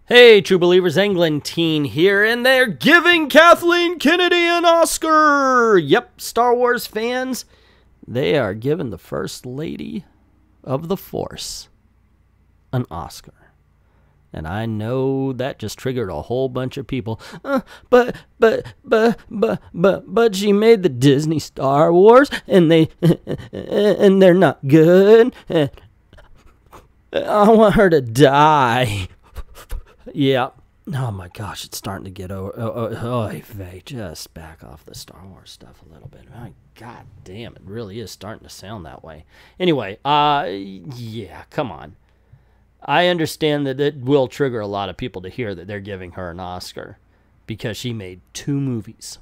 Hey, true believers, Englentine here, and they're giving Kathleen Kennedy an Oscar! Yep, Star Wars fans, they are giving the First Lady of the Force an Oscar. And I know that just triggered a whole bunch of people. But she made the Disney Star Wars, and they're not good. I want her to die. Yeah. Oh my gosh, it's starting to get over. Just back off the Star Wars stuff a little bit. My God damn, it really is starting to sound that way. Anyway, yeah, come on. I understand that it will trigger a lot of people to hear that they're giving her an Oscar because she made 2 movies,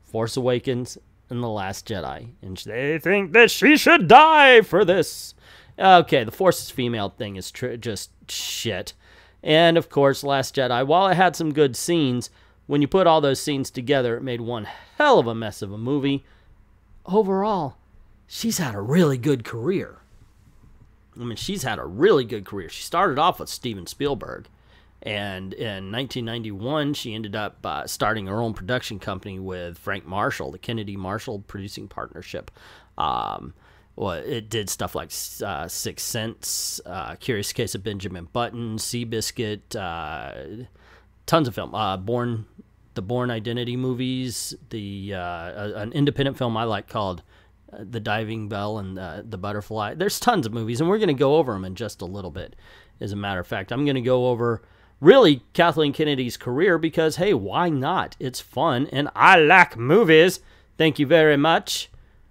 Force Awakens and The Last Jedi, and they think that she should die for this. Okay, the Force is female thing is just shit. And, of course, Last Jedi, while it had some good scenes, when you put all those scenes together, it made one hell of a mess of a movie. Overall, she's had a really good career. I mean, she's had a really good career. She started off with Steven Spielberg, and in 1991, she ended up starting her own production company with Frank Marshall, the Kennedy-Marshall Producing Partnership. Well, it did stuff like Sixth Sense, Curious Case of Benjamin Button, Seabiscuit, tons of film. The Bourne Identity movies, an independent film I like called The Diving Bell and The Butterfly. There's tons of movies, and we're going to go over them in just a little bit. As a matter of fact, I'm going to go over, really, Kathleen Kennedy's career because, hey, why not? It's fun, and I like movies. Thank you very much.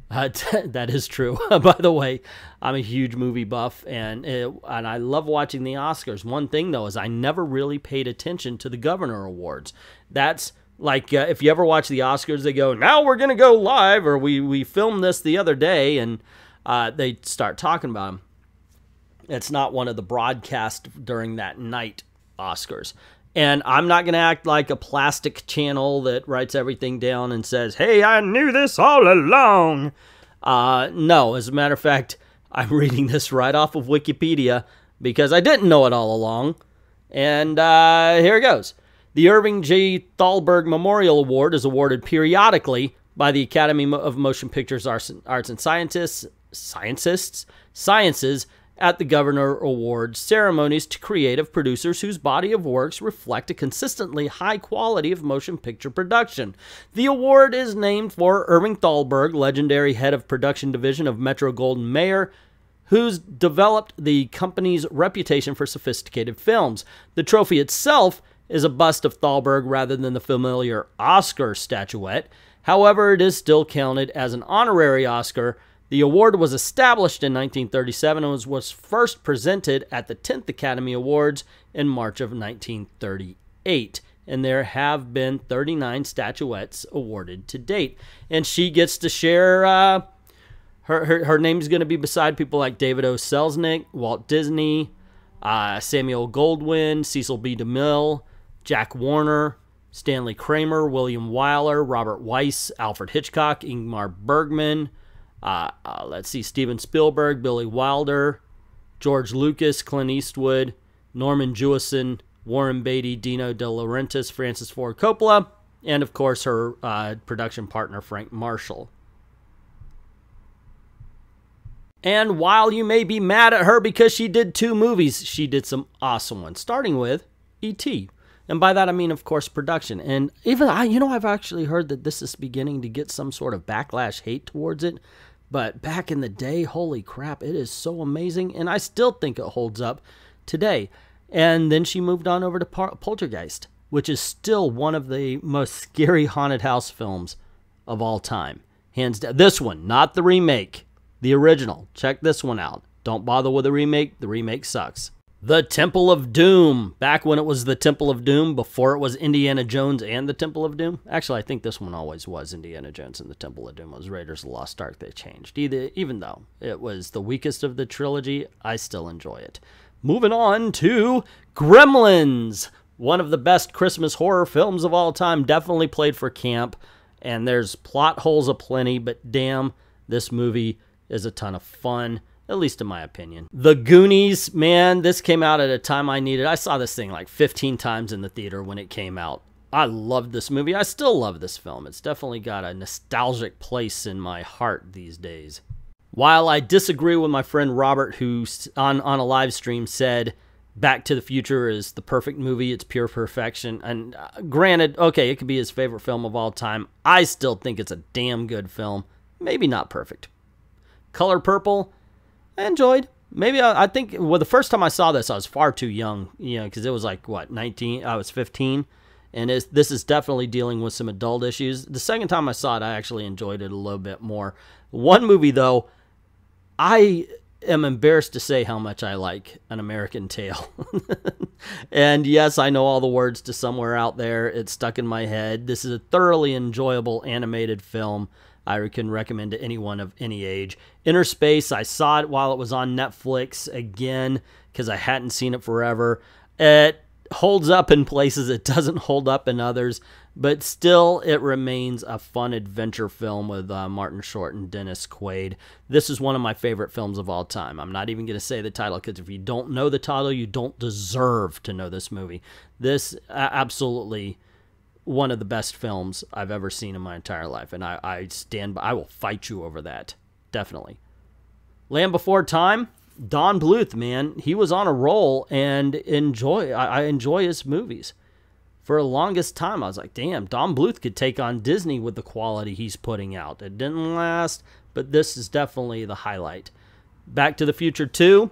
That is true. By the way, I'm a huge movie buff, and I love watching the Oscars. One thing, though, is I never really paid attention to the Governor Awards. That's like if you ever watch the Oscars, they go, now we're going to go live, or we filmed this the other day, and they start talking about them. It's not one of the broadcast during that night Oscars. And I'm not going to act like a plastic channel that writes everything down and says, hey, I knew this all along. No, as a matter of fact, I'm reading this right off of Wikipedia because I didn't know it all along. And here it goes. The Irving J. Thalberg Memorial Award is awarded periodically by the Academy of Motion Pictures Arts and Sciences at the Governor Awards ceremonies to creative producers whose body of works reflect a consistently high quality of motion picture production. The award is named for Irving Thalberg, legendary head of production division of Metro-Goldwyn-Mayer, who's developed the company's reputation for sophisticated films. The trophy itself is a bust of Thalberg rather than the familiar Oscar statuette. However, it is still counted as an honorary Oscar. The award was established in 1937 and was first presented at the 10th Academy Awards in March of 1938. And there have been 39 statuettes awarded to date. And she gets to share, her name's going to be beside people like David O. Selznick, Walt Disney, Samuel Goldwyn, Cecil B. DeMille, Jack Warner, Stanley Kramer, William Wyler, Robert Weiss, Alfred Hitchcock, Ingmar Bergman, let's see, Steven Spielberg, Billy Wilder, George Lucas, Clint Eastwood, Norman Jewison, Warren Beatty, Dino De Laurentiis, Francis Ford Coppola, and, of course, her production partner, Frank Marshall. And while you may be mad at her because she did 2 movies, she did some awesome ones, starting with E.T., and by that I mean, of course, production. And even I've actually heard that this is beginning to get some sort of backlash, hate towards it. But back in the day, holy crap, it is so amazing. And I still think it holds up today. And then she moved on over to Poltergeist, which is still one of the most scary haunted house films of all time. Hands down. This one, not the remake, the original. Check this one out. Don't bother with the remake. The remake sucks. The Temple of Doom. Back when it was the Temple of Doom, before it was Indiana Jones and the Temple of Doom. Actually, I think this one always was Indiana Jones and the Temple of Doom. It was Raiders of the Lost Ark they changed. Even though it was the weakest of the trilogy, I still enjoy it. Moving on to Gremlins. One of the best Christmas horror films of all time. Definitely played for camp. And there's plot holes aplenty, but damn, this movie is a ton of fun. at least in my opinion. The Goonies, man, this came out at a time I needed. I saw this thing like 15 times in the theater when it came out. I loved this movie. I still love this film. It's definitely got a nostalgic place in my heart these days. While I disagree with my friend Robert, who on a live stream said Back to the Future is the perfect movie, it's pure perfection, and granted, okay, it could be his favorite film of all time, I still think it's a damn good film. Maybe not perfect. Color Purple, I enjoyed. Maybe I think, well, the first time I saw this, I was far too young, you know, because it was like, what, 19? I was 15. And this is definitely dealing with some adult issues. The second time I saw it, I actually enjoyed it a little bit more. One movie, though, I am embarrassed to say how much I like An American Tail. And yes, I know all the words to Somewhere Out There. It's stuck in my head. This is a thoroughly enjoyable animated film I can recommend to anyone of any age. Inner Space, I saw it while it was on Netflix again because I hadn't seen it forever. It holds up in places it doesn't hold up in others, but still it remains a fun adventure film with Martin Short and Dennis Quaid. This is one of my favorite films of all time. I'm not even going to say the title because if you don't know the title, you don't deserve to know this movie. This absolutely one of the best films I've ever seen in my entire life, and I stand by. I will fight you over that, definitely. Land Before Time, Don Bluth, man, he was on a roll, and I enjoy his movies. For the longest time, I was like, damn, Don Bluth could take on Disney with the quality he's putting out. It didn't last, but this is definitely the highlight. Back to the Future 2,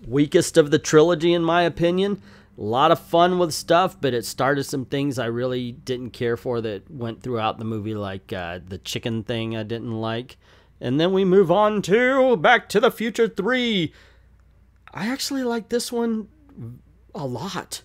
weakest of the trilogy in my opinion. A lot of fun with stuff, but it started some things I really didn't care for that went throughout the movie, like the chicken thing I didn't like. And then we move on to Back to the Future 3. I actually like this one a lot.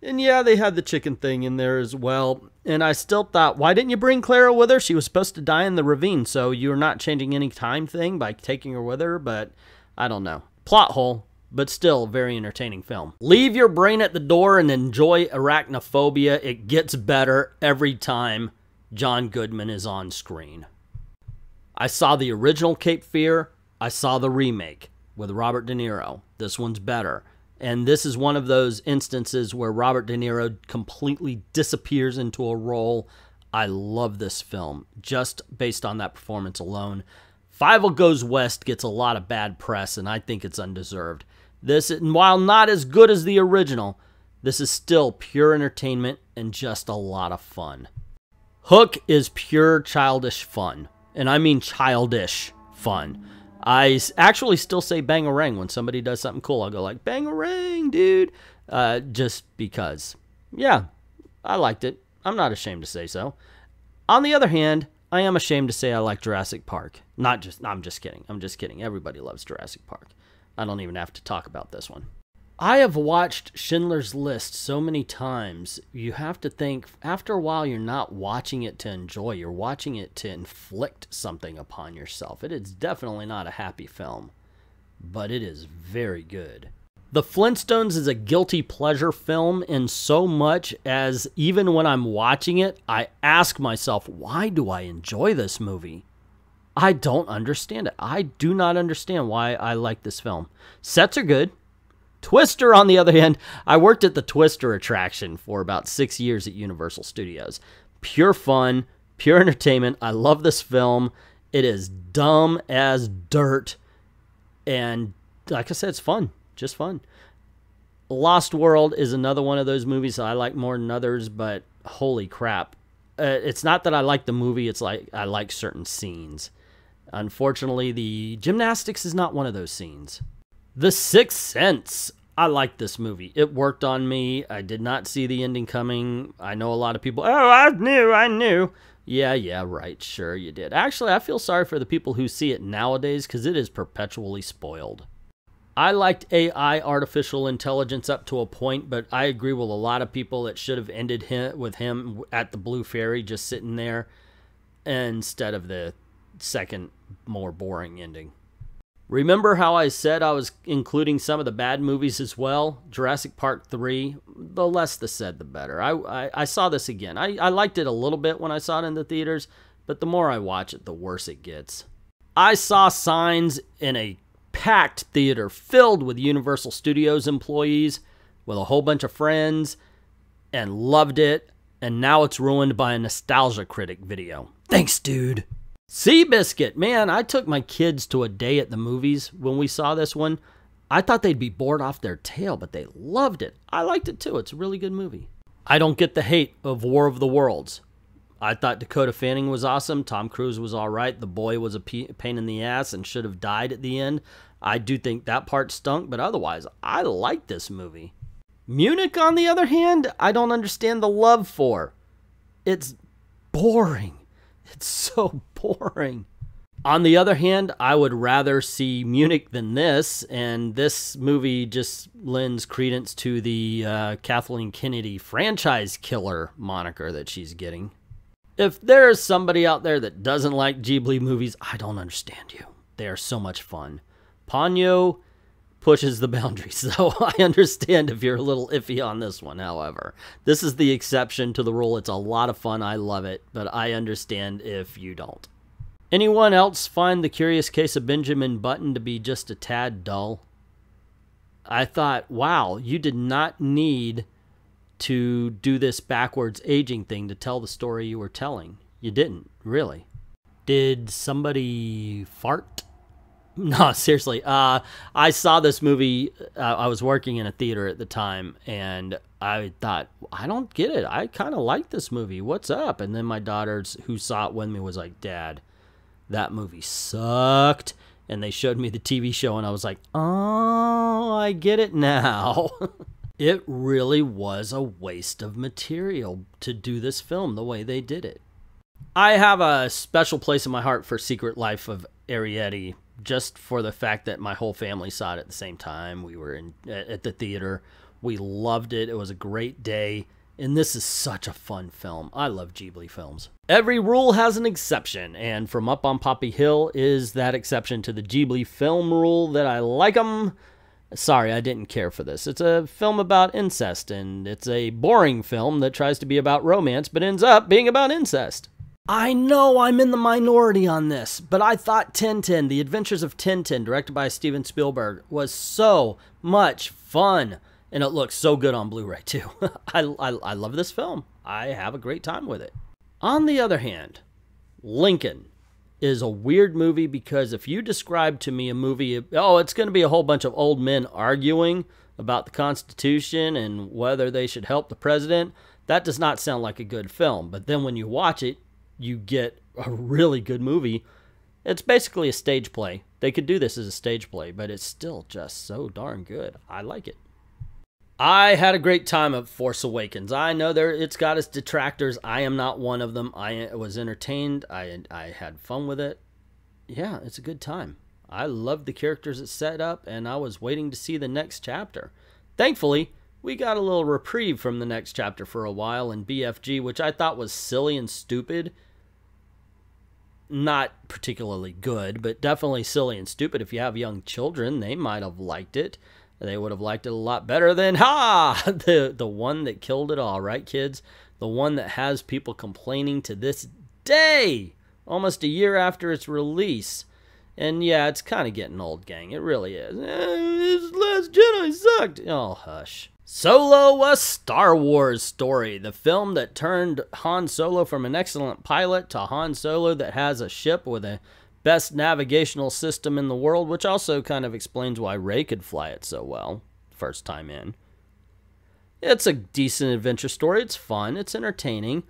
And yeah, they had the chicken thing in there as well. And I still thought, why didn't you bring Clara with her? She was supposed to die in the ravine, so you're not changing any time thing by taking her with her, but I don't know. Plot hole, but still very entertaining film. Leave your brain at the door and enjoy Arachnophobia. It gets better every time John Goodman is on screen. I saw the original Cape Fear. I saw the remake with Robert De Niro. This one's better. And this is one of those instances where Robert De Niro completely disappears into a role. I love this film, just based on that performance alone. Fievel Goes West gets a lot of bad press, and I think it's undeserved. This, while not as good as the original, this is still pure entertainment and just a lot of fun. Hook is pure childish fun. And I mean childish fun. I actually still say bang-a-rang when somebody does something cool. I'll go like, bang-a-rang, dude. Just because. Yeah, I liked it. I'm not ashamed to say so. On the other hand, I am ashamed to say I like Jurassic Park. I'm just kidding. I'm just kidding. Everybody loves Jurassic Park. I don't even have to talk about this one. I have watched Schindler's List so many times, you have to think, after a while, you're not watching it to enjoy. You're watching it to inflict something upon yourself. It is definitely not a happy film, but it is very good. The Flintstones is a guilty pleasure film in so much as even when I'm watching it, I ask myself, why do I enjoy this movie? I don't understand it. I do not understand why I like this film. Sets are good. Twister, on the other hand, I worked at the Twister attraction for about 6 years at Universal Studios. Pure fun, pure entertainment. I love this film. It is dumb as dirt. And like I said, it's fun. Just fun. Lost World is another one of those movies that I like more than others, but holy crap. It's not that I like the movie, it's like I like certain scenes. Unfortunately, the gymnastics is not one of those scenes. The Sixth Sense. I like this movie. It worked on me. I did not see the ending coming. I know a lot of people, oh, I knew. Yeah, right, sure you did. Actually, I feel sorry for the people who see it nowadays because it is perpetually spoiled. I liked AI, artificial intelligence, up to a point, but I agree with a lot of people it should have ended with him at the Blue Fairy just sitting there instead of the second, more boring ending. Remember how I said I was including some of the bad movies as well? Jurassic Park 3, the less the said, the better. I saw this again. I liked it a little bit when I saw it in the theaters, but the more I watch it, the worse it gets. I saw Signs in a packed theater filled with Universal Studios employees with a whole bunch of friends and loved it. And now it's ruined by a Nostalgia Critic video. Thanks, dude. Seabiscuit, man, I took my kids to a day at the movies when we saw this one. I thought they'd be bored off their tail, but they loved it. I liked it too. It's a really good movie. I don't get the hate of War of the Worlds. I thought Dakota Fanning was awesome. Tom Cruise was all right. The boy was a pain in the ass and should have died at the end. I do think that part stunk, but otherwise, I like this movie. Munich, on the other hand, I don't understand the love for. It's boring. It's so boring. On the other hand, I would rather see Munich than this, and this movie just lends credence to the Kathleen Kennedy franchise killer moniker that she's getting. If there's somebody out there that doesn't like Ghibli movies, I don't understand you. They are so much fun. Ponyo pushes the boundaries, so I understand if you're a little iffy on this one, however. This is the exception to the rule. It's a lot of fun. I love it, but I understand if you don't. Anyone else find The Curious Case of Benjamin Button to be just a tad dull? I thought, wow, you did not need to do this backwards aging thing to tell the story you were telling. You didn't, really. Did somebody fart? No, seriously. I saw this movie. I was working in a theater at the time, and I thought, I don't get it. I kind of like this movie. What's up? And then my daughters, who saw it with me, was like, Dad, that movie sucked. And they showed me the TV show, and I was like, oh, I get it now. It really was a waste of material to do this film the way they did it. I have a special place in my heart for Secret Life of Arrietty, just for the fact that my whole family saw it at the same time. We were at the theater. We loved it. It was a great day. And this is such a fun film. I love Ghibli films. Every rule has an exception, and From Up on Poppy Hill is that exception to the Ghibli film rule that I like them. Sorry, I didn't care for this. It's a film about incest, and it's a boring film that tries to be about romance, but ends up being about incest. I know I'm in the minority on this, but I thought Tintin, The Adventures of Tintin, directed by Steven Spielberg, was so much fun. And it looks so good on Blu-ray, too. I love this film. I have a great time with it. On the other hand, Lincoln is a weird movie because if you describe to me a movie, oh, it's going to be a whole bunch of old men arguing about the Constitution and whether they should help the president, that does not sound like a good film. But then when you watch it, you get a really good movie. It's basically a stage play. They could do this as a stage play, but it's still just so darn good. I like it. I had a great time at Force Awakens. I know it's got its detractors. I am not one of them. I was entertained. I had fun with it. Yeah, it's a good time. I loved the characters it set up, and I was waiting to see the next chapter. Thankfully, we got a little reprieve from the next chapter for a while in BFG, which I thought was silly and stupid. Not particularly good, but definitely silly and stupid. If you have young children, they might have liked it. They would have liked it a lot better than, the one that killed it all, right, kids? The one that has people complaining to this day, almost a year after its release. And yeah, it's kind of getting old, gang. It really is. This Last Jedi sucked. Oh, hush. Solo, a Star Wars story. The film that turned Han Solo from an excellent pilot to Han Solo that has a ship with a best navigational system in the world, which also kind of explains why Rey could fly it so well first time in. It's a decent adventure story. It's fun. It's entertaining.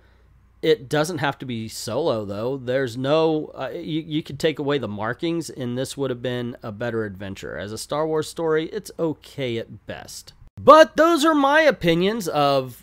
It doesn't have to be Solo, though. There's no... you could take away the markings, and this would have been a better adventure. As a Star Wars story, it's okay at best. But those are my opinions of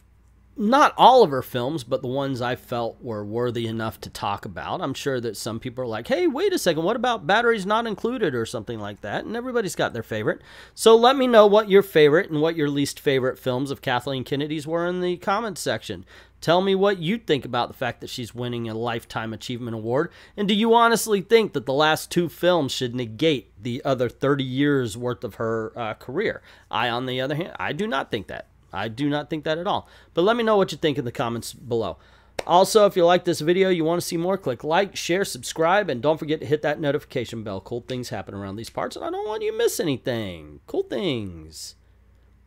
not all of her films, but the ones I felt were worthy enough to talk about. I'm sure that some people are like, hey, wait a second, what about Batteries Not Included or something like that? And everybody's got their favorite. So let me know what your favorite and what your least favorite films of Kathleen Kennedy's were in the comments section. Tell me what you think about the fact that she's winning a Lifetime Achievement Award. And do you honestly think that the last two films should negate the other 30 years worth of her career? On the other hand, I do not think that. I do not think that at all. But let me know what you think in the comments below. Also, if you like this video, you want to see more, click like, share, subscribe, and don't forget to hit that notification bell. Cool things happen around these parts, and I don't want you to miss anything. Cool things.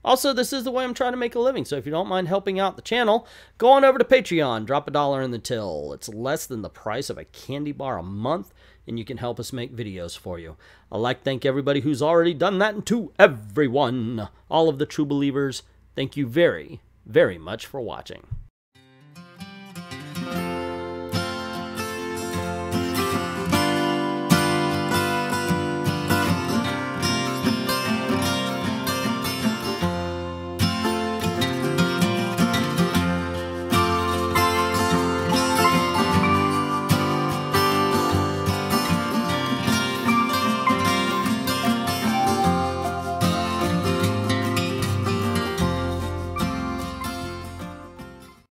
Also, this is the way I'm trying to make a living, so if you don't mind helping out the channel, go on over to Patreon, drop $1 in the till. It's less than the price of a candy bar a month, and you can help us make videos for you. I'd like to thank everybody who's already done that, and to everyone, all of the true believers, thank you very, very much for watching.